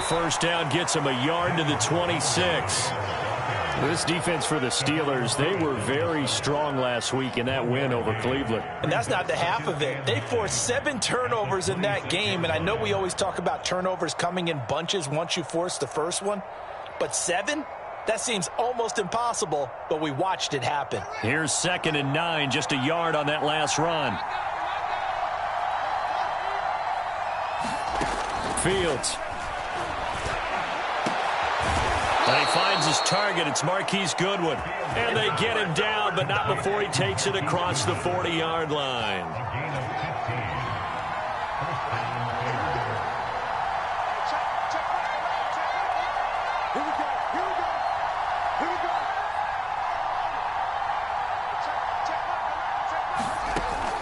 first down gets him a yard to the 26. This defense for the Steelers, they were very strong last week in that win over Cleveland. And that's not the half of it. They forced 7 turnovers in that game, and I know we always talk about turnovers coming in bunches once you force the first one, but 7? That seems almost impossible, but we watched it happen. Here's 2nd and 9, just a yard on that last run. Fields. And he finds his target. It's Marquise Goodwin. And they get him down, but not before he takes it across the 40-yard line.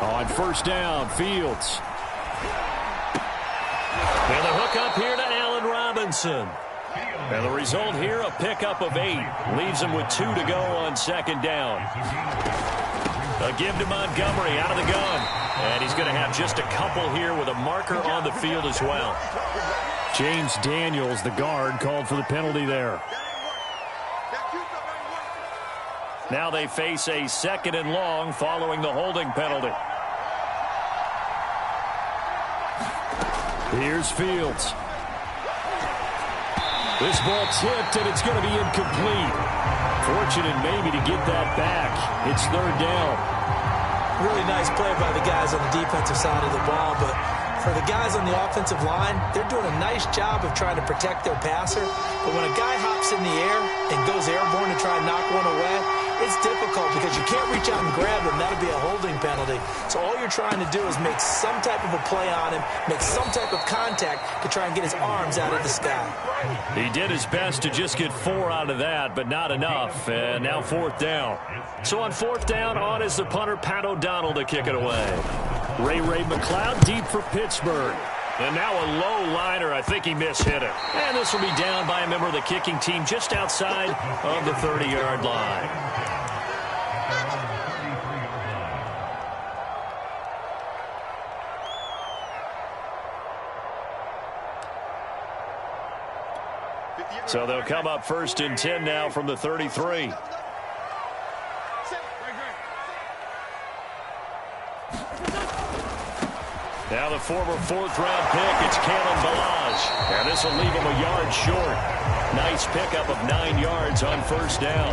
On first down, Fields. And the hook up here to Allen Robinson. And the result here, a pickup of 8. Leaves him with 2 to go on 2nd down. A give to Montgomery out of the gun. And he's going to have just a couple here with a marker on the field as well. James Daniels, the guard, called for the penalty there. Now they face a 2nd and long following the holding penalty. Here's Fields. This ball tipped, and it's going to be incomplete. Fortunate maybe to get that back. It's 3rd down. Really nice play by the guys on the defensive side of the ball, but for the guys on the offensive line, they're doing a nice job of trying to protect their passer. But when a guy hops in the air and goes airborne to try and knock one away, it's difficult because you can't reach out and grab him. That'll be a holding penalty. So all you're trying to do is make some type of a play on him, make some type of contact to try and get his arms out of the sky. He did his best to just get 4 out of that, but not enough. And now 4th down. So on 4th down, on is the punter, Pat O'Donnell, to kick it away. Ray McLeod deep for Pittsburgh. And now a low liner. I think he mishit it. And this will be down by a member of the kicking team just outside of the 30-yard line. So they'll come up 1st and 10 now from the 33. Now the former 4th-round pick, it's Kalen Ballage. And this will leave him a yard short. Nice pickup of 9 yards on 1st down.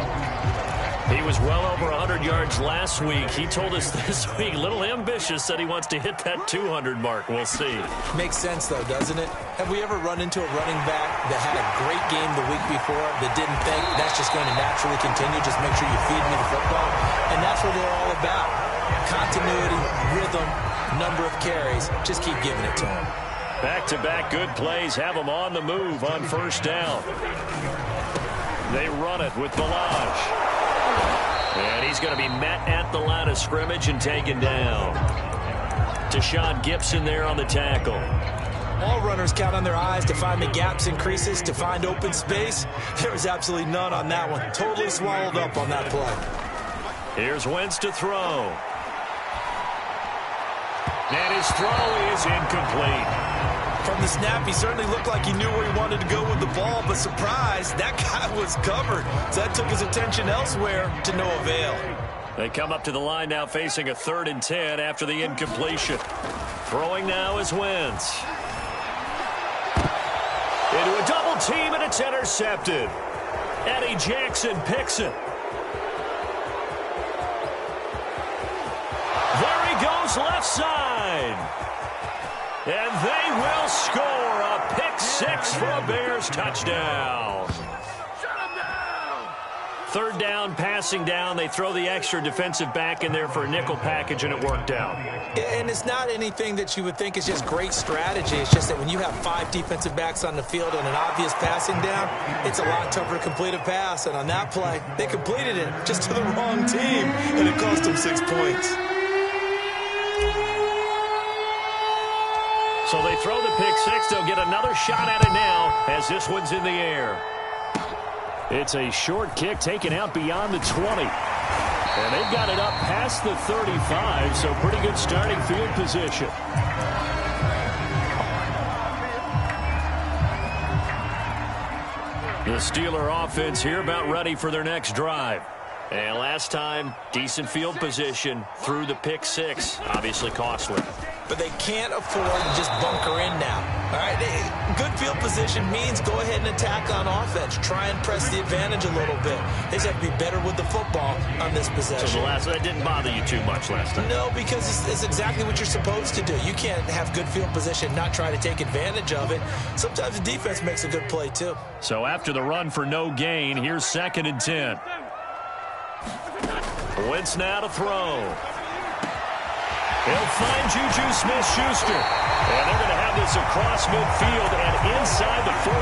He was well over 100 yards last week. He told us this week, a little ambitious, said he wants to hit that 200 mark. We'll see. Makes sense, though, doesn't it? Have we ever run into a running back that had a great game the week before that didn't think that's just going to naturally continue? Just make sure you feed me the football. And that's what they're all about. Continuity, rhythm, number of carries. Just keep giving it to him. Back-to-back good plays have him on the move on 1st down. They run it with Ballage. And he's going to be met at the line of scrimmage and taken down. Deshaun Gibson there on the tackle. All runners count on their eyes to find the gaps and creases, to find open space. There was absolutely none on that one. Totally swallowed up on that play. Here's Wentz to throw. And his throw is incomplete. From the snap, he certainly looked like he knew where he wanted to go with the ball, but surprise, that guy was covered. So that took his attention elsewhere to no avail. They come up to the line now facing a 3rd and 10 after the incompletion. Throwing now is Wentz. Into a double team, and it's intercepted. Eddie Jackson picks it. There he goes left side. And they will score a pick 6 for a Bears touchdown. 3rd down, passing down. They throw the extra defensive back in there for a nickel package, and it worked out. And it's not anything that you would think is just great strategy. It's just that when you have 5 defensive backs on the field and an obvious passing down, it's a lot tougher to complete a pass. And on that play, they completed it just to the wrong team, and it cost them 6 points. So they throw the pick 6. They'll get another shot at it now as this one's in the air. It's a short kick taken out beyond the 20. And they've got it up past the 35, so pretty good starting field position. The Steeler offense here about ready for their next drive. And last time, decent field position through the pick six. Obviously costly. But they can't afford to just bunker in now. All right, good field position means go ahead and attack on offense. Try and press the advantage a little bit. They just have to be better with the football on this possession. So that didn't bother you too much last time? No, because it's exactly what you're supposed to do. You can't have good field position, not try to take advantage of it. Sometimes the defense makes a good play too. So after the run for no gain, here's 2nd and 10. Wentz now to throw. He'll find Juju Smith-Schuster. And they're going to have this across midfield and inside the 45.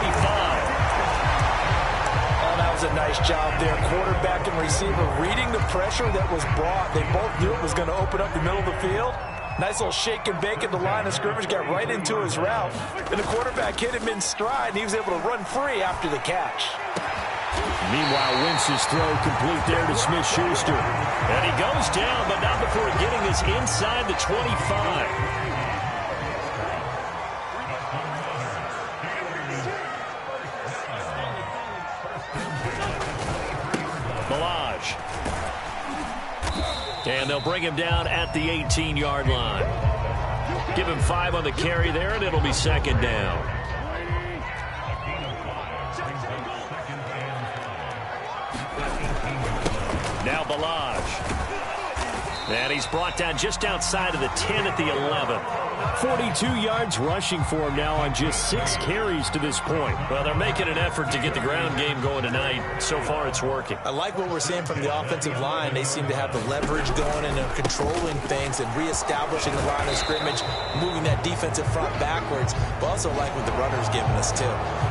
Oh, that was a nice job there. Quarterback and receiver reading the pressure that was brought. They both knew it was going to open up the middle of the field. Nice little shake and bake at the line of scrimmage. Got right into his route. And the quarterback hit him in stride, and he was able to run free after the catch. Meanwhile, Wentz's throw complete there to Smith-Schuster. And he goes down, but not before getting this inside the 25. Balaj. And they'll bring him down at the 18-yard line. Give him 5 on the carry there, and it'll be 2nd down. Now Balaj. And he's brought down just outside of the 10 at the 11. 42 yards rushing for him now on just 6 carries to this point. Well, they're making an effort to get the ground game going tonight. So far, it's working. I like what we're seeing from the offensive line. They seem to have the leverage going and they're controlling things and reestablishing the line of scrimmage, moving that defensive front backwards. But also like what the runner's giving us, too.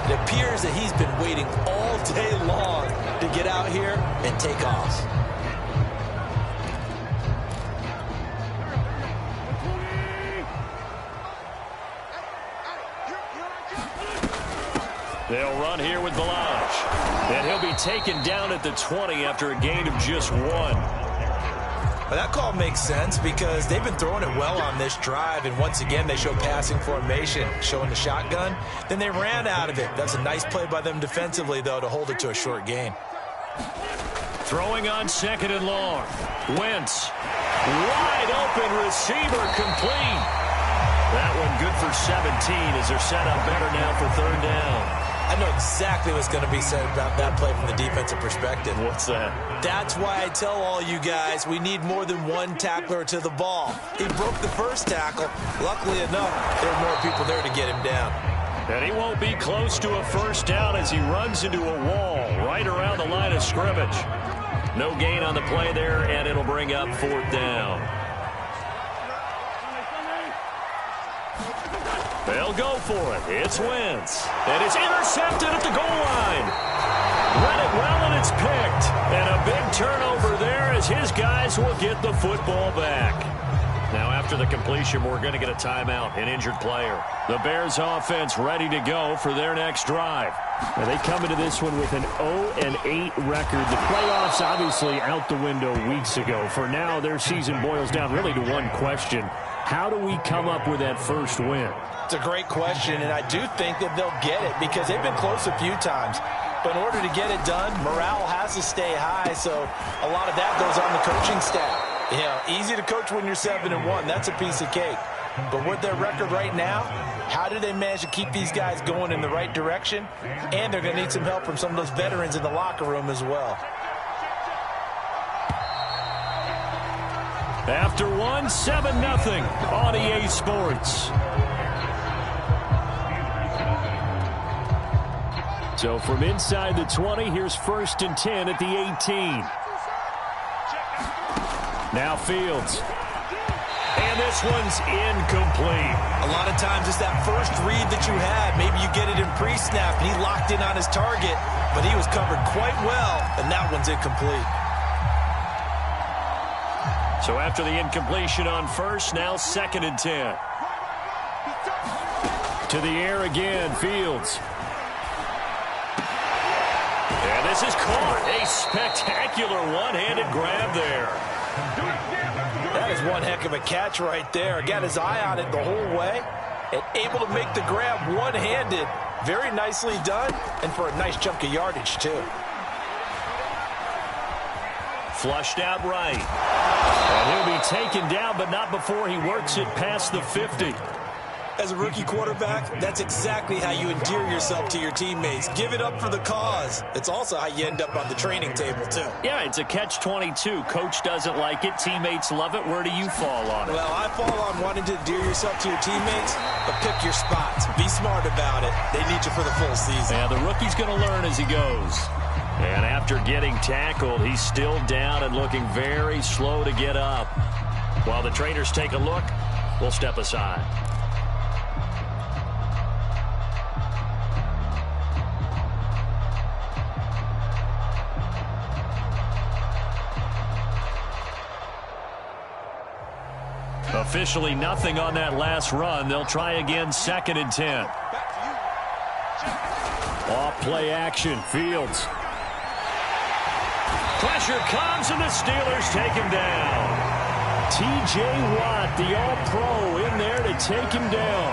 It appears that he's been waiting all day long to get out here and take off. They'll run here with Balaj. And he'll be taken down at the 20 after a gain of just 1. Well, that call makes sense because they've been throwing it well on this drive, and once again they show passing formation, showing the shotgun. Then they ran out of it. That's a nice play by them defensively, though, to hold it to a short gain. Throwing on 2nd and long. Wentz. Wide open receiver complete. That one good for 17 as they're set up better now for 3rd down. I know exactly what's going to be said about that play from the defensive perspective. What's that? That's why I tell all you guys we need more than one tackler to the ball. He broke the first tackle. Luckily enough, there were more people there to get him down. And he won't be close to a 1st down as he runs into a wall right around the line of scrimmage. No gain on the play there, and it'll bring up 4th down. They'll go for it. It's Wentz. And it's intercepted at the goal line. Read it well, and it's picked. And a big turnover there as his guys will get the football back. Now, after the completion, we're going to get a timeout, an injured player. The Bears offense ready to go for their next drive. Now, they come into this one with an 0-8 record. The playoffs obviously out the window weeks ago. For now, their season boils down really to one question. How do we come up with that first win? It's a great question, and I do think that they'll get it because they've been close a few times. But in order to get it done, morale has to stay high, so a lot of that goes on the coaching staff. You know, easy to coach when you're 7-1. That's a piece of cake. But with their record right now, how do they manage to keep these guys going in the right direction? And they're going to need some help from some of those veterans in the locker room as well. After 7-0 on EA Sports. So from inside the 20, here's 1st and 10 at the 18. Now Fields. And this one's incomplete. A lot of times it's that first read that you had. Maybe you get it in pre-snap, and he locked in on his target, but he was covered quite well, and that one's incomplete. So after the incompletion on 1st, now 2nd and 10. To the air again, Fields. And this is caught. A spectacular one-handed grab there. That is one heck of a catch right there. Got his eye on it the whole way and able to make the grab one-handed. Very nicely done, and for a nice chunk of yardage, too. Flushed out right. And he'll be taken down, but not before he works it past the 50. As a rookie quarterback, that's exactly how you endear yourself to your teammates. Give it up for the cause. It's also how you end up on the training table, too. Yeah, it's a catch-22. Coach doesn't like it. Teammates love it. Where do you fall on it? Well, I fall on wanting to endear yourself to your teammates, but pick your spots. Be smart about it. They need you for the full season. Yeah, the rookie's going to learn as he goes. And after getting tackled, he's still down and looking very slow to get up. While the trainers take a look, we'll step aside. Officially nothing on that last run. They'll try again, 2nd and 10. Off play action, Fields. Pressure comes, and the Steelers take him down. T.J. Watt, the All-Pro, in there to take him down.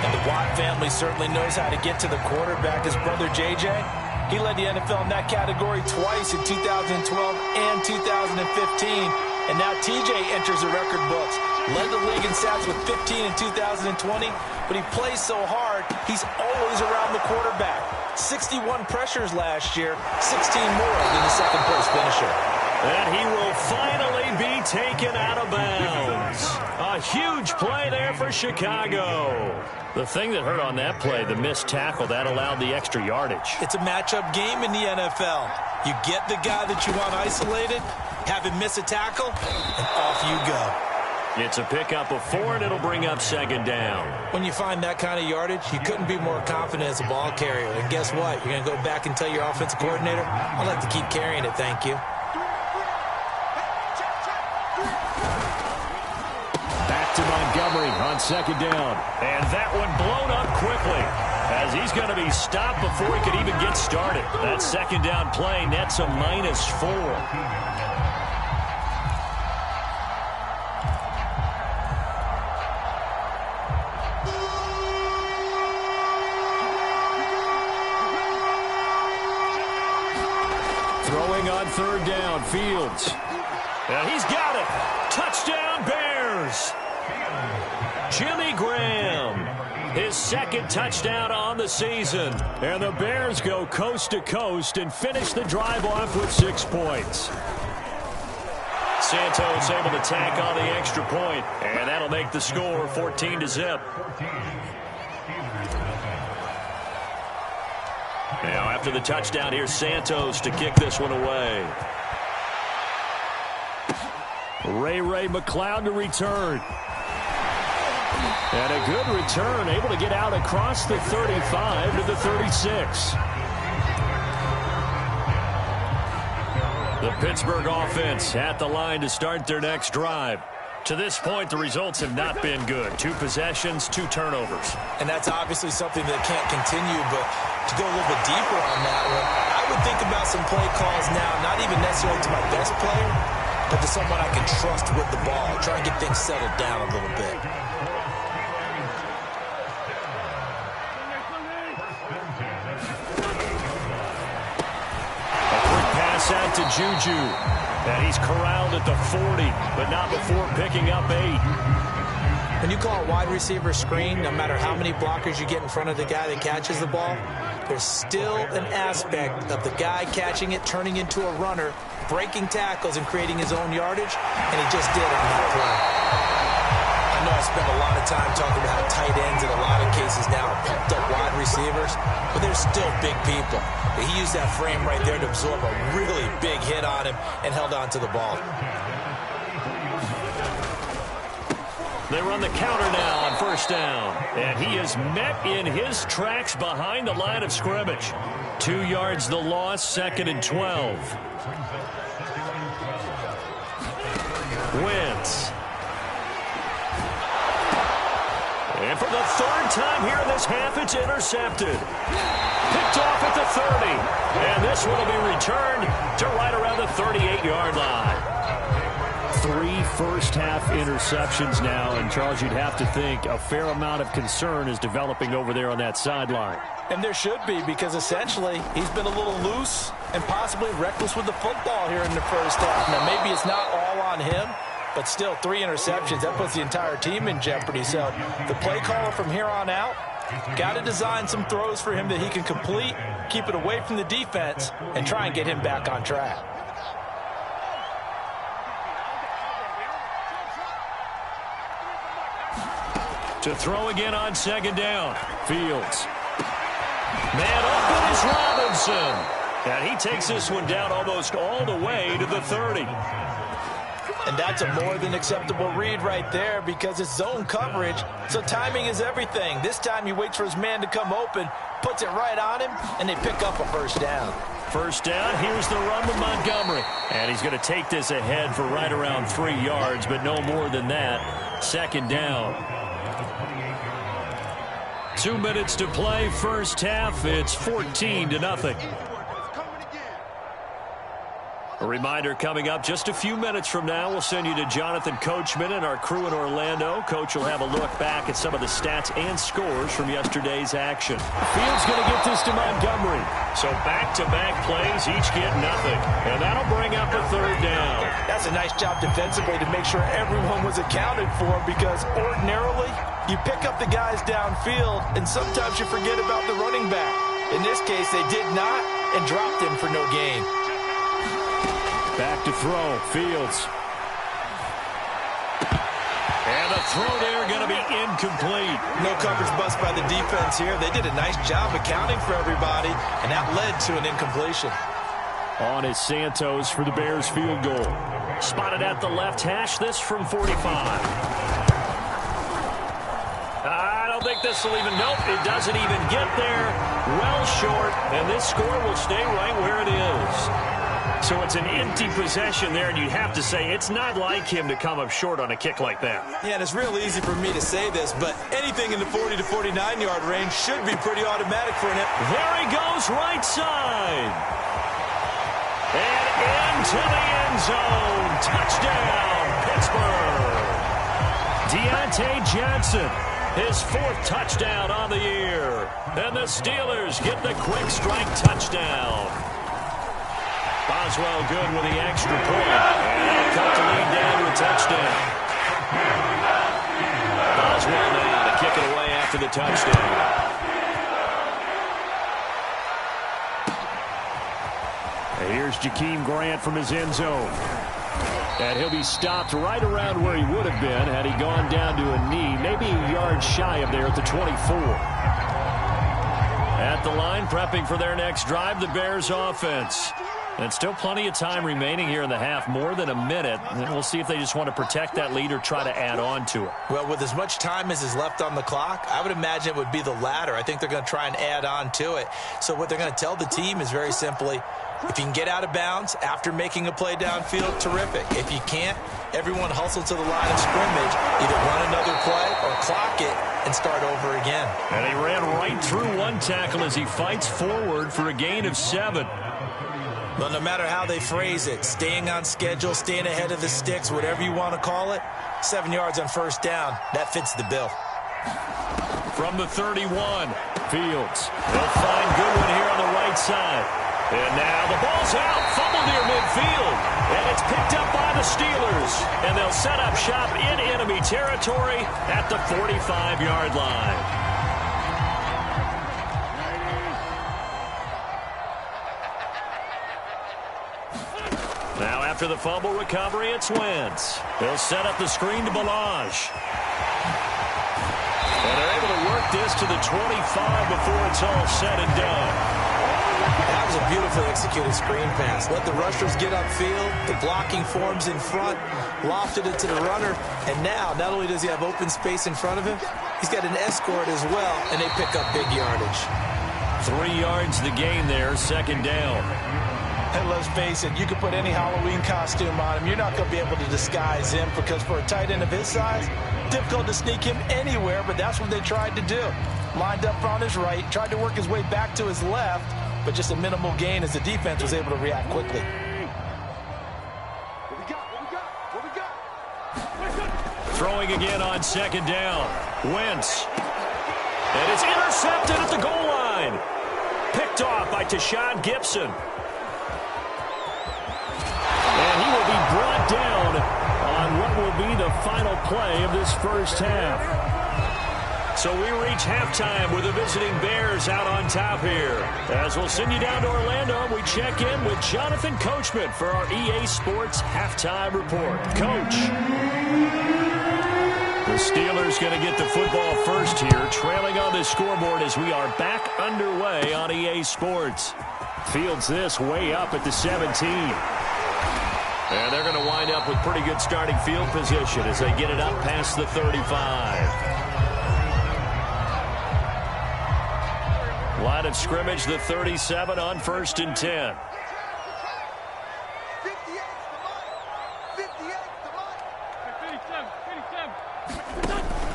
And the Watt family certainly knows how to get to the quarterback. His brother, J.J., he led the NFL in that category twice in 2012 and 2015. And now T.J. enters the record books. Led the league in sacks with 15 in 2020, but he plays so hard, he's always around the quarterback. 61 pressures last year, 16 more than the second-place finisher. And he will finally be taken out of bounds. A huge play there for Chicago. The thing that hurt on that play, the missed tackle, that allowed the extra yardage. It's a matchup game in the NFL. You get the guy that you want isolated, have him miss a tackle, and off you go. It's a pickup of 4, and it'll bring up 2nd down. When you find that kind of yardage, you couldn't be more confident as a ball carrier. And guess what? You're going to go back and tell your offensive coordinator, I'd like to keep carrying it, thank you. Back to Montgomery on 2nd down. And that one blown up quickly, as he's going to be stopped before he could even get started. That 2nd down play nets a -4. On 3rd down, Fields. And he's got it. Touchdown, Bears. Jimmy Graham, his 2nd touchdown on the season. And the Bears go coast to coast and finish the drive off with 6 points. Santos able to tack on the extra point, and that'll make the score 14-0. Now, after the touchdown, here's Santos to kick this one away. Ray McLeod to return. And a good return, able to get out across the 35 to the 36. The Pittsburgh offense at the line to start their next drive. To this point, the results have not been good. 2 possessions, 2 turnovers. And that's obviously something that can't continue, but to go a little bit deeper on that one, I would think about some play calls now, not even necessarily to my best player, but to someone I can trust with the ball. Try and get things settled down a little bit. A quick pass out to Juju. And he's corralled at the 40, but not before picking up 8. When you call a wide receiver screen, no matter how many blockers you get in front of the guy that catches the ball, there's still an aspect of the guy catching it, turning into a runner, breaking tackles and creating his own yardage, and he just did on that play. I know I spent a lot of time talking about how tight ends in a lot of cases now are pumped up wide receivers, but they're still big people. But he used that frame right there to absorb a really big hit on him and held on to the ball. They run the counter now on 1st down. And he is met in his tracks behind the line of scrimmage. 2 yards the loss, 2nd and 12. Wentz. And for the 3rd time here in this half, it's intercepted. Picked off at the 30. And this one will be returned to right around the 38-yard line. 3 first-half interceptions now, and Charles, you'd have to think a fair amount of concern is developing over there on that sideline. And there should be, because essentially he's been a little loose and possibly reckless with the football here in the first half. Now, maybe it's not all on him, but still 3 interceptions. That puts the entire team in jeopardy. So the play caller from here on out, got to design some throws for him that he can complete, keep it away from the defense, and try and get him back on track. To throw again on second down. Fields. Man open is Robinson. And he takes this one down almost all the way to the 30. And that's a more than acceptable read right there, because it's zone coverage, so timing is everything. This time he waits for his man to come open, puts it right on him, and they pick up a first down. First down, here's the run with Montgomery. And he's going to take this ahead for right around 3 yards, but no more than that. Second down. 2 minutes to play, first half. It's 14-0. A reminder coming up just a few minutes from now. We'll send you to Jonathan Coachman and our crew in Orlando. Coach will have a look back at some of the stats and scores from yesterday's action. Fields going to get this to Montgomery. So back-to-back plays, each get nothing. And that'll bring up a third down. That's a nice job defensively to make sure everyone was accounted for, because ordinarily you pick up the guys downfield and sometimes you forget about the running back. In this case, they did not and dropped him for no gain. Back to throw, Fields. And the throw there going to be incomplete. No coverage bust by the defense here. They did a nice job accounting for everybody, and that led to an incompletion. On is Santos for the Bears field goal. Spotted at the left hash, this from 45. I don't think this will even, nope, it doesn't even get there. Well short, and this score will stay right where it is. So it's an empty possession there, and you'd have to say it's not like him to come up short on a kick like that. Yeah, and it's real easy for me to say this, but anything in the 40 to 49-yard range should be pretty automatic for an... There he goes, right side. And into the end zone. Touchdown, Pittsburgh. Deontay Johnson, his 4th touchdown on the year. And the Steelers get the quick strike touchdown. Boswell good with the extra point. And cut the lead down to a touchdown. Boswell now to kick it away after the touchdown. And here's Jakeem Grant from his end zone. And he'll be stopped right around where he would have been had he gone down to a knee, maybe a yard shy of there at the 24. At the line, prepping for their next drive, the Bears offense. And still plenty of time remaining here in the half, more than a minute. And we'll see if they just want to protect that lead or try to add on to it. Well, with as much time as is left on the clock, I would imagine it would be the latter. I think they're going to try and add on to it. So what they're going to tell the team is very simply, if you can get out of bounds after making a play downfield, terrific. If you can't, everyone hustle to the line of scrimmage, either run another play or clock it and start over again. And he ran right through one tackle as he fights forward for a gain of 7. Well, no matter how they phrase it, staying on schedule, staying ahead of the sticks, whatever you want to call it, 7 yards on first down, that fits the bill. From the 31, Fields. They'll find Goodwin here on the right side. And now the ball's out, fumbled near midfield. And it's picked up by the Steelers. And they'll set up shop in enemy territory at the 45-yard line. Now after the fumble recovery, it's Wentz. They'll set up the screen to Balaj. And they're able to work this to the 25 before it's all said and done. That was a beautifully executed screen pass. Let the rushers get upfield. The blocking forms in front. Lofted it to the runner. And now, not only does he have open space in front of him, he's got an escort as well, and they pick up big yardage. 3 yards the gain there, second down. And let's face it, you can put any Halloween costume on him. You're not going to be able to disguise him, because for a tight end of his size, difficult to sneak him anywhere, but that's what they tried to do. Lined up on his right, tried to work his way back to his left, but just a minimal gain as the defense was able to react quickly. What we got? Throwing again on second down. Wentz. And it's intercepted at the goal line. Picked off by Tashawn Gibson. And he will be brought down on what will be the final play of this first half. So we reach halftime with the visiting Bears out on top here. As we'll send you down to Orlando, we check in with Jonathan Coachman for our EA Sports Halftime Report. Coach. The Steelers going to get the football first here, trailing on the scoreboard as we are back underway on EA Sports. Fields this way up at the 17. And they're going to wind up with pretty good starting field position as they get it up past the 35. Line of scrimmage, the 37 on 1st and 10.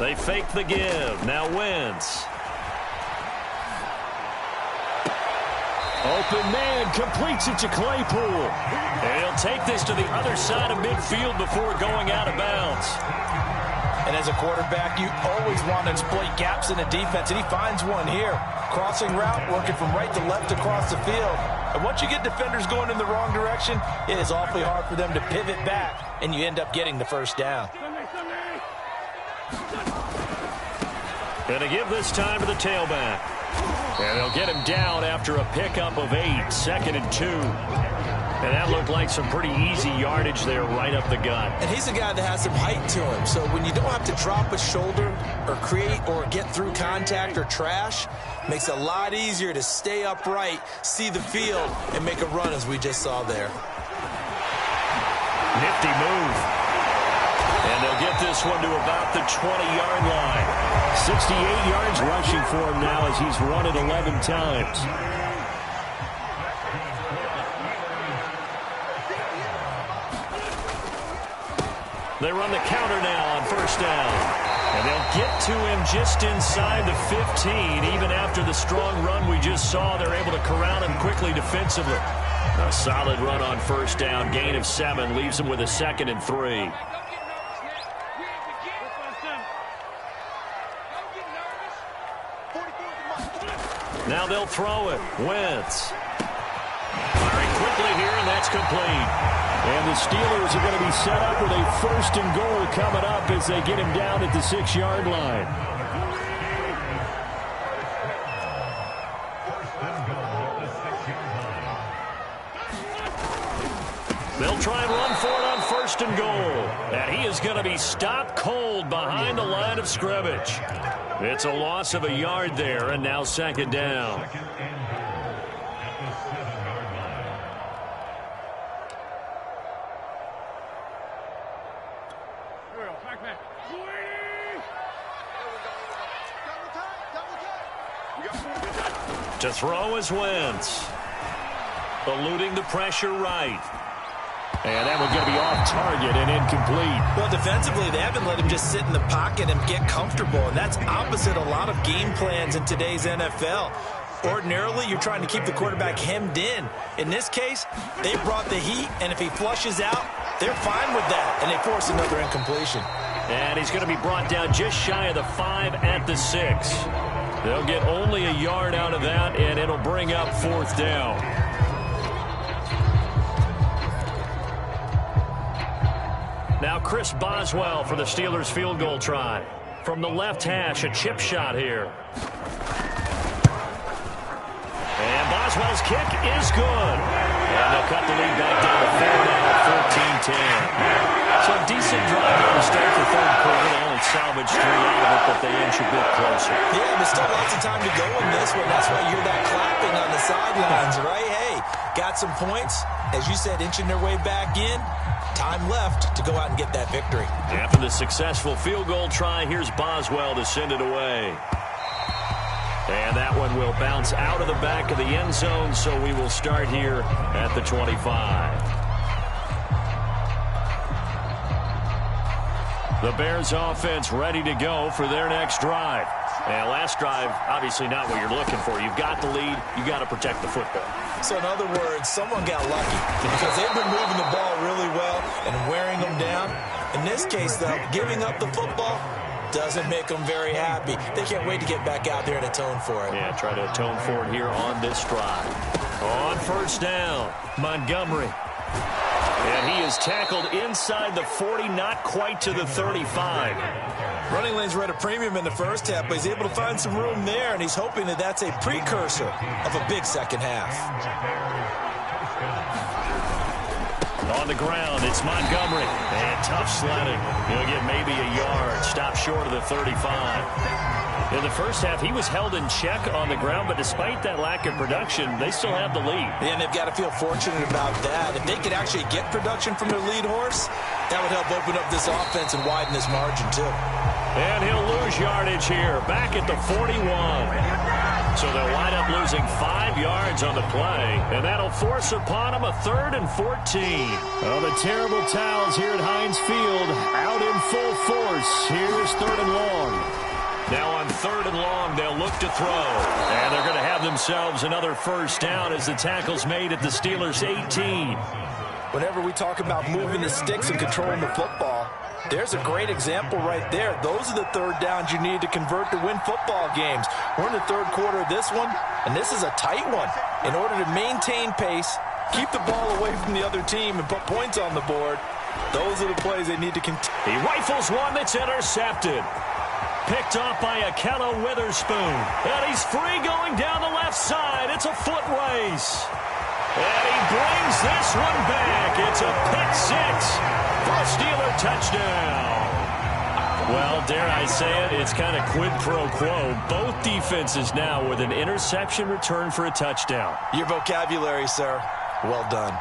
They fake the give. Now Wentz. Open man completes it to Claypool. And he'll take this to the other side of midfield before going out of bounds. And as a quarterback, you always want to exploit gaps in the defense, and he finds one here. Crossing route, working from right to left across the field. And once you get defenders going in the wrong direction, it is awfully hard for them to pivot back, and you end up getting the first down. Going to give this time to the tailback. And they'll get him down after a pickup of 8, 2nd and 2. And that looked like some pretty easy yardage there right up the gut. And he's a guy that has some height to him. So when you don't have to drop a shoulder or create or get through contact or trash, makes it a lot easier to stay upright, see the field, and make a run as we just saw there. Nifty move. And they'll get this one to about the 20-yard line. 68 yards rushing for him now as he's run it 11 times. They run the counter now on 1st down. And they'll get to him just inside the 15. Even after the strong run we just saw, they're able to corral him quickly defensively. A solid run on 1st down. Gain of 7 leaves him with a 2nd and 3. Now they'll throw it. Wentz. Firing quickly here, and that's complete. And the Steelers are going to be set up with a 1st and goal coming up as they get him down at the 6-yard line. They'll try and run for it on 1st and goal. And he is going to be stopped cold behind the line of scrimmage. It's a loss of a yard there, and now 2nd down. To throw is Wentz. Eluding the pressure right. And that one's going to be off target and incomplete. Well, defensively, they haven't let him just sit in the pocket and get comfortable, and that's opposite a lot of game plans in today's NFL. Ordinarily, you're trying to keep the quarterback hemmed in. In this case, they brought the heat, and if he flushes out, they're fine with that, and they force another incompletion. And he's going to be brought down just shy of the 5 at the 6. They'll get only a yard out of that, and it'll bring up 4th down. Now Chris Boswell for the Steelers field goal try. From the left hash, a chip shot here. And Boswell's kick is good. And they'll cut the lead back down to 4 now, 14-10. So a decent drive to start the 3rd quarter. They only salvaged 3 out of it, but they inch a bit closer. Yeah, there's still lots of time to go in this one. That's why you're that clapping on the sidelines, right? Hey, got some points. As you said, inching their way back in. Time left to go out and get that victory. After the successful field goal try, here's Boswell to send it away. And that one will bounce out of the back of the end zone, so we will start here at the 25. The Bears offense ready to go for their next drive. And last drive, obviously not what you're looking for. You've got the lead. You got to protect the football. So in other words, someone got lucky because they've been moving the ball really well and wearing them down. In this case, though, giving up the football doesn't make them very happy. They can't wait to get back out there and atone for it. Yeah, try to atone for it here on this drive. On first down, Montgomery. And he is tackled inside the 40, not quite to the 35. Running lanes were at a premium in the first half, but he's able to find some room there, and he's hoping that that's a precursor of a big second half. On the ground, it's Montgomery. And tough sledding. He'll get maybe a yard. Stop short of the 35. In the first half, he was held in check on the ground, but despite that lack of production, they still have the lead. And they've got to feel fortunate about that. If they could actually get production from their lead horse, that would help open up this offense and widen this margin, too. And he'll lose yardage here, back at the 41. So they'll wind up losing 5 yards on the play, and that'll force upon them a 3rd and 14. Oh, the terrible towels here at Heinz Field out in full force. Here's 3rd and long. Now on 3rd and long, they'll look to throw. And they're going to have themselves another first down as the tackle's made at the Steelers' 18. Whenever we talk about moving the sticks and controlling the football, there's a great example right there. Those are the 3rd downs you need to convert to win football games. We're in the 3rd quarter of this one, and this is a tight one. In order to maintain pace, keep the ball away from the other team, and put points on the board, those are the plays they need to continue. He rifles one that's intercepted. Picked off by Akello Witherspoon. And he's free going down the left side. It's a foot race. And he brings this one back. It's a pick 6 for a Steeler touchdown. Well, dare I say it, it's kind of quid pro quo. Both defenses now with an interception return for a touchdown. Your vocabulary, sir. Well done.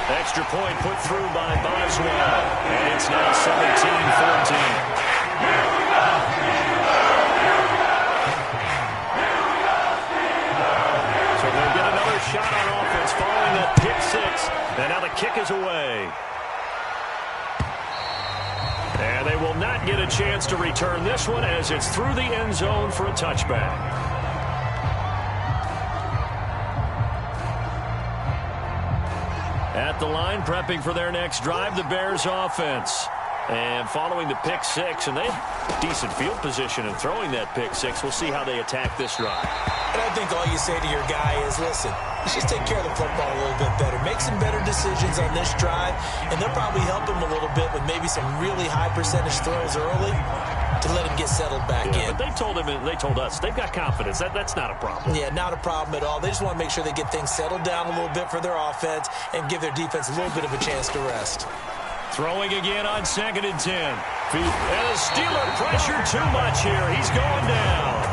Extra point put through by Boswell. And it's now 17-14. So they'll get another shot on offense following that pick 6. And now the kick is away. And they will not get a chance to return this one as it's through the end zone for a touchback. At the line, prepping for their next drive, the Bears offense. And following the pick 6, and they have decent field position in throwing that pick 6. We'll see how they attack this drive. And I think all you say to your guy is, listen, let's just take care of the football a little bit better. Make some better decisions on this drive, and they'll probably help him a little bit with maybe some really high percentage throws early to let him get settled back in. But they told us they've got confidence. That's not a problem. Yeah, not a problem at all. They just want to make sure they get things settled down a little bit for their offense and give their defense a little bit of a chance to rest. Throwing again on 2nd and 10. And the Steeler pressure too much here. He's going down.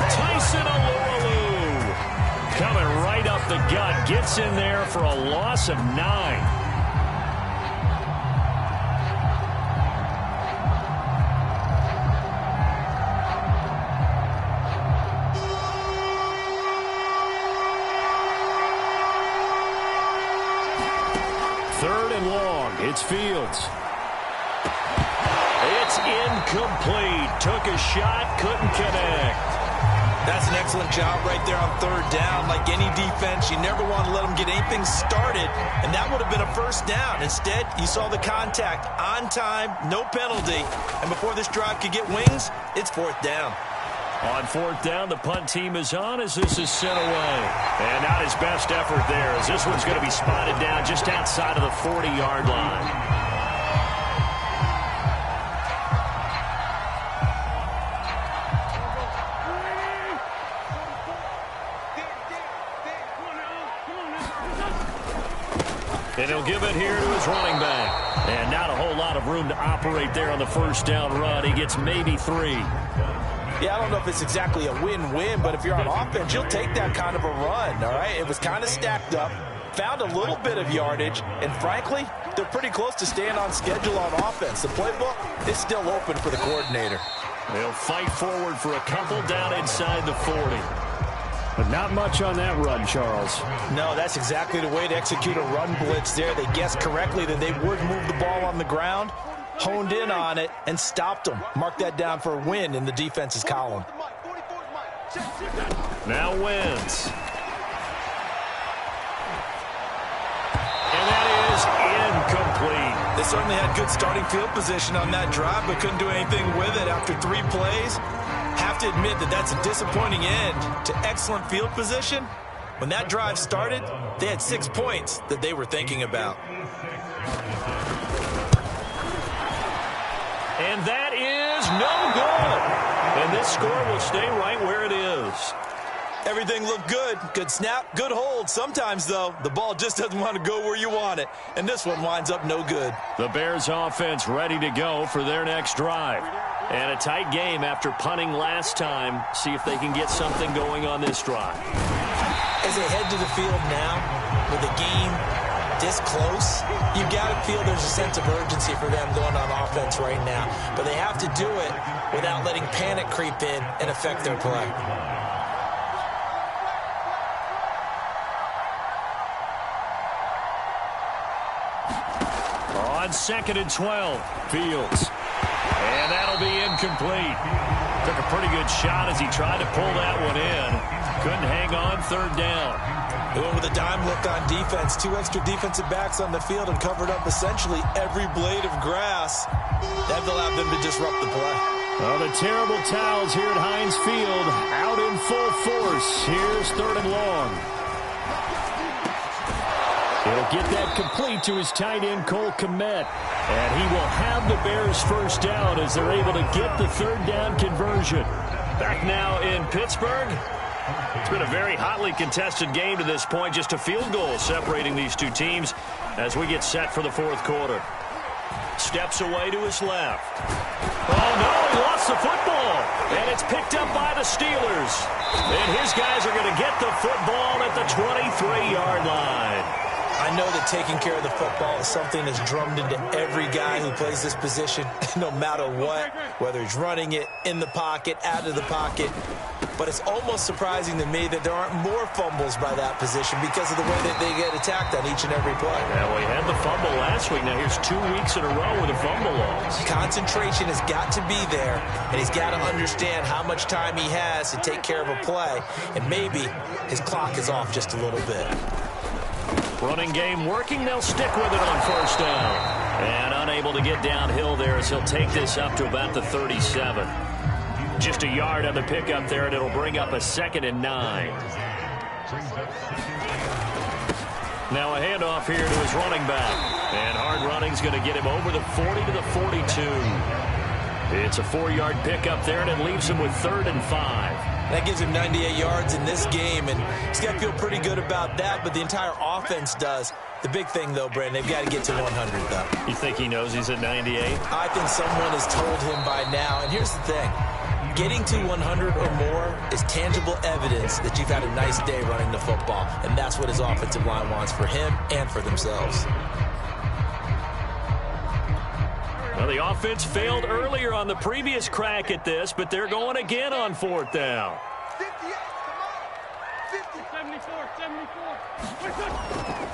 Tyson Alualu coming right up the gut. Gets in there for a loss of 9. It's Fields. It's incomplete. Took a shot, couldn't connect. That's an excellent job right there on 3rd down. Like any defense, you never want to let them get anything started, and that would have been a first down. Instead, you saw the contact on time, no penalty, and before this drive could get wings, it's 4th down. On 4th down, the punt team is on as this is sent away. And not his best effort there as this one's going to be spotted down just outside of the 40-yard line. And he'll give it here to his running back. And not a whole lot of room to operate there on the first down run. He gets maybe 3. Yeah, I don't know if it's exactly a win-win, but if you're on offense, you'll take that kind of a run, all right? It was kind of stacked up, found a little bit of yardage, and frankly, they're pretty close to staying on schedule on offense. The playbook is still open for the coordinator. They'll fight forward for a couple down inside the 40. But not much on that run, Charles. No, that's exactly the way to execute a run blitz there. They guessed correctly that they would move the ball on the ground, honed in on it, and stopped them. Mark that down for a win in the defense's column. Now Wentz. that is incomplete. They certainly had good starting field position on that drive, but couldn't do anything with it after 3 plays. Have to admit that that's a disappointing end to excellent field position. When that drive started, they had 6 points that they were thinking about. And that is no good. And this score will stay right where it is. Everything looked good. Good snap, good hold. Sometimes, though, the ball just doesn't want to go where you want it. And this one winds up no good. The Bears offense ready to go for their next drive. And a tight game after punting last time. See if they can get something going on this drive. As they head to the field now, with the game this close, you've got to feel there's a sense of urgency for them going on offense right now. But they have to do it without letting panic creep in and affect their play. On 2nd and 12, Fields. And that'll be incomplete. Took a pretty good shot as he tried to pull that one in. Couldn't hang on 3rd down. They went with a dime look on defense. 2 extra defensive backs on the field and covered up essentially every blade of grass. That allowed them to disrupt the play. Well, the terrible towels here at Heinz Field out in full force. Here's 3rd and long. He'll get that complete to his tight end, Cole Kmet. And he will have the Bears first down as they're able to get the 3rd down conversion. Back now in Pittsburgh. It's been a very hotly contested game to this point. Just a field goal separating these two teams as we get set for the 4th quarter. Steps away to his left. Oh, no, he lost the football. And it's picked up by the Steelers. And his guys are going to get the football at the 23-yard line. I know that taking care of the football is something that's drummed into every guy who plays this position, no matter what, whether he's running it, in the pocket, out of the pocket. But it's almost surprising to me that there aren't more fumbles by that position because of the way that they get attacked on each and every play. Yeah, well, he had the fumble last week. Now here's 2 weeks in a row with a fumble loss. Concentration has got to be there, and he's got to understand how much time he has to take care of a play, and maybe his clock is off just a little bit. Running game working. They'll stick with it on 1st down. And unable to get downhill there as he'll take this up to about the 37. Just a yard on the pickup there, and it'll bring up a 2nd and 9. Now a handoff here to his running back. And hard running's going to get him over the 40 to the 42. It's a 4-yard pickup there, and it leaves him with 3rd and 5. That gives him 98 yards in this game, and he's got to feel pretty good about that, but the entire offense does. The big thing, though, Brandon, they've got to get to 100, though. You think he knows he's at 98? I think someone has told him by now, and here's the thing. Getting to 100 or more is tangible evidence that you've had a nice day running the football, and that's what his offensive line wants for him and for themselves. Well, the offense failed earlier on the previous crack at this, but they're going again on 4th down. 74.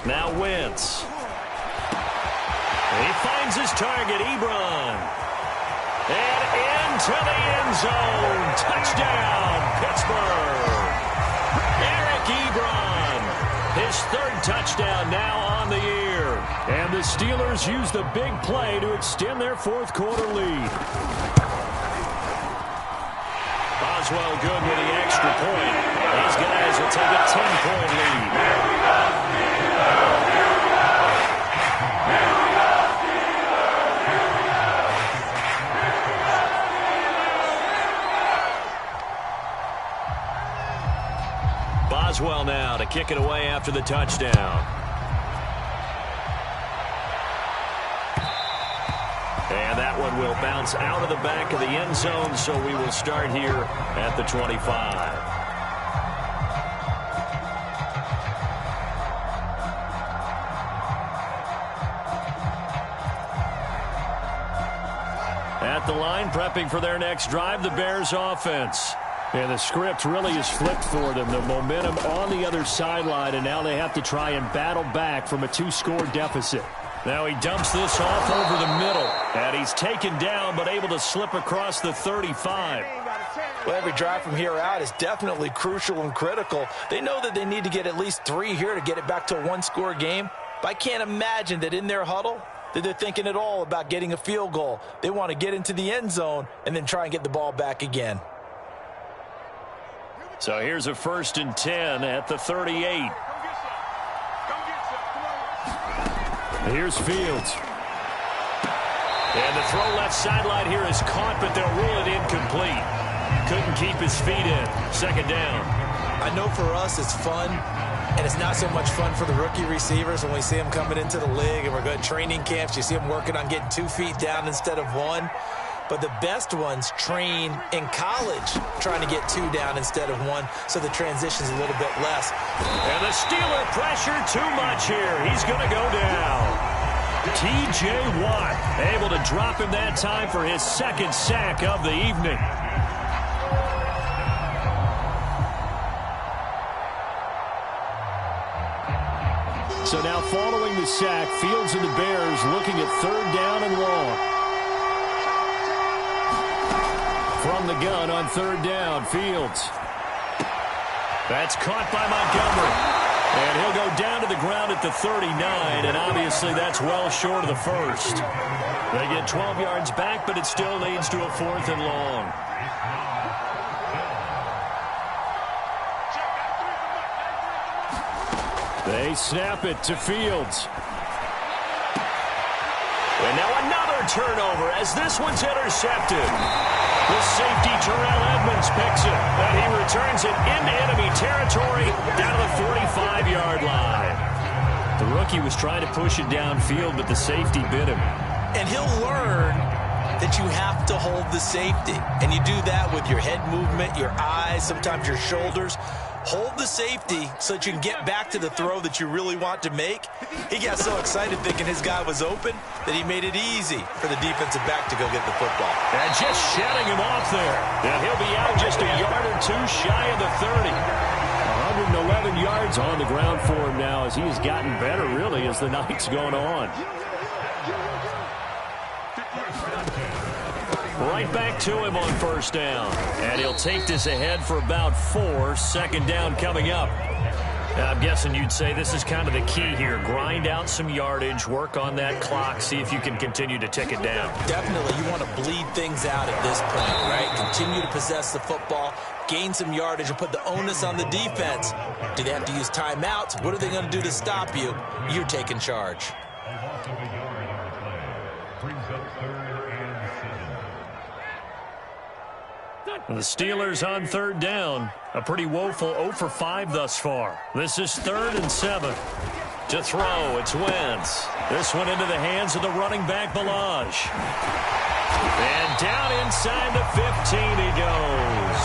Now Wentz. He finds his target, Ebron. And into the end zone. Touchdown, Pittsburgh. Eric Ebron. His 3rd touchdown now on the year. And the Steelers use the big play to extend their 4th quarter lead. Boswell good with the extra point. These guys will take a 10-point lead. Boswell now to kick it away after the touchdown. And that one will bounce out of the back of the end zone, so we will start here at the 25. At the line, prepping for their next drive, the Bears offense. And the script really is flipped for them. The momentum on the other sideline, and now they have to try and battle back from a 2-score deficit. Now he dumps this off over the middle. And he's taken down, but able to slip across the 35. Well, every drive from here out is definitely crucial and critical. They know that they need to get at least 3 here to get it back to a 1-score game. But I can't imagine that in their huddle that they're thinking at all about getting a field goal. They want to get into the end zone and then try and get the ball back again. So here's a 1st and 10 at the 38. Here's Fields. And the throw left sideline here is caught, but they'll rule it incomplete. Couldn't keep his feet in. 2nd down. I know for us it's fun, and it's not so much fun for the rookie receivers when we see them coming into the league and we're going to training camps. You see them working on getting 2 feet down instead of 1. But the best ones train in college trying to get 2 down instead of 1, so the transition's a little bit less. And the Steeler pressure too much here. He's going to go down. T.J. Watt able to drop him that time for his 2nd sack of the evening. So now following the sack, Fields and the Bears looking at 3rd down and long. From the gun on 3rd down, Fields. That's caught by Montgomery. And he'll go down to the ground at the 39, and obviously that's well short of the 1st. They get 12 yards back, but it still leads to a 4th and long. They snap it to Fields. And now another turnover as this one's intercepted. The safety, Terrell Edmonds, picks it, and he returns it into enemy territory down to the 45-yard line. The rookie was trying to push it downfield, but the safety bit him. And he'll learn that you have to hold the safety. And you do that with your head movement, your eyes, sometimes your shoulders. Hold the safety so that you can get back to the throw that you really want to make. He got so excited thinking his guy was open that he made it easy for the defensive back to go get the football. And just shutting him off there. And he'll be out just a yard or 2 shy of the 30. 111 yards on the ground for him now as he has gotten better, really, as the night's going on. Right back to him on 1st down. And he'll take this ahead for about 4. 2nd down coming up. Now, I'm guessing you'd say this is kind of the key here. Grind out some yardage, work on that clock, see if you can continue to tick it down. Definitely, you want to bleed things out at this point, right? Continue to possess the football, gain some yardage, and put the onus on the defense. Do they have to use timeouts? What are they going to do to stop you? You're taking charge. The Steelers on 3rd down. A pretty woeful 0 for 5 thus far. This is 3rd and 7. To throw, it's Wentz. This one into the hands of the running back, Balaj. And down inside the 15 he goes.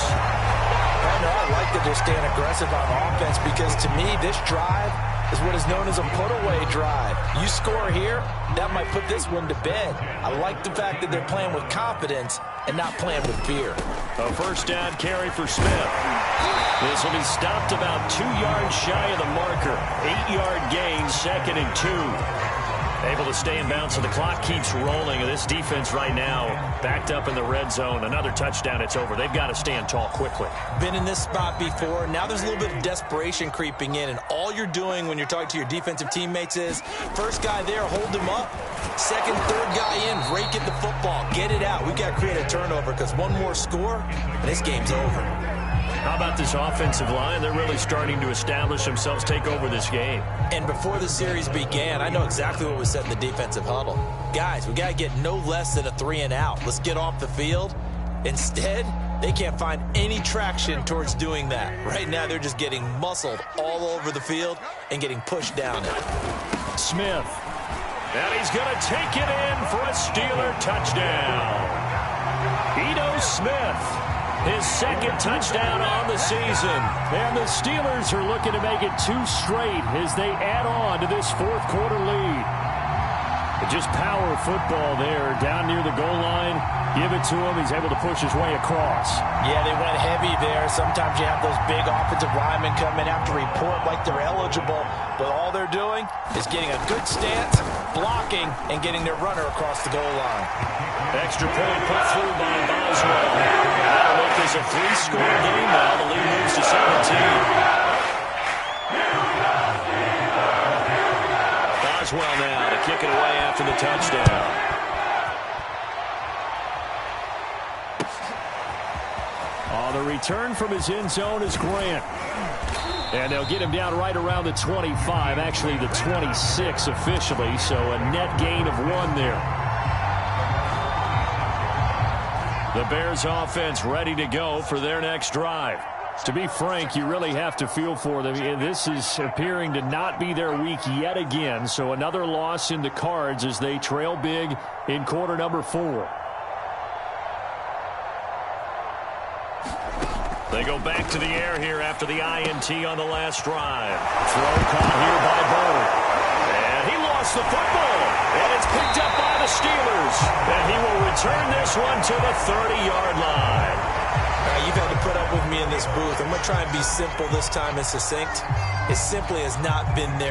I like that they're staying aggressive on offense because, to me, this drive is what is known as a put-away drive. You score here, that might put this one to bed. I like the fact that they're playing with confidence and not playing with fear. A 1st down carry for Smith. This will be stopped about 2 yards shy of the marker. 8-yard gain, 2nd and 2. Able to stay in bounds, so the clock keeps rolling. And this defense right now backed up in the red zone. Another touchdown, it's over. They've got to stand tall quickly. Been in this spot before. Now there's a little bit of desperation creeping in. And all you're doing when you're talking to your defensive teammates is, first guy there, hold him up. 2nd, 3rd guy in, rake at the football. Get it out. We've got to create a turnover because one more score, and this game's over. How about this offensive line? They're really starting to establish themselves, take over this game. And before the series began, I know exactly what was said in the defensive huddle. Guys, we got to get no less than a 3 and out. Let's get off the field. Instead, they can't find any traction towards doing that. Right now, they're just getting muscled all over the field and getting pushed down it. Smith. And he's going to take it in for a Steeler touchdown. Ito Smith. His 2nd touchdown on the season. And the Steelers are looking to make it 2 straight as they add on to this 4th quarter lead. Just power football there down near the goal line. Give it to him. He's able to push his way across. Yeah, they went heavy there. Sometimes you have those big offensive linemen come in, have to report like they're eligible. But all they're doing is getting a good stance, blocking, and getting their runner across the goal line. Extra point put through by Boswell. That'll make this a 3-score game now. The lead moves to 17. to kick it away after the touchdown. The return from his end zone is Grant. And they'll get him down right around the 25, actually the 26 officially, so a net gain of 1 there. The Bears offense ready to go for their next drive. To be frank, you really have to feel for them. This is appearing to not be their week yet again, so another loss in the cards as they trail big in quarter number 4. They go back to the air here after the INT on the last drive. Throw caught here by Bird. And he lost the football. And it's picked up by the Steelers. And he will return this one to the 30-yard line. You've had to put up with me in this booth. I'm going to try and be simple this time and succinct. It simply has not been there.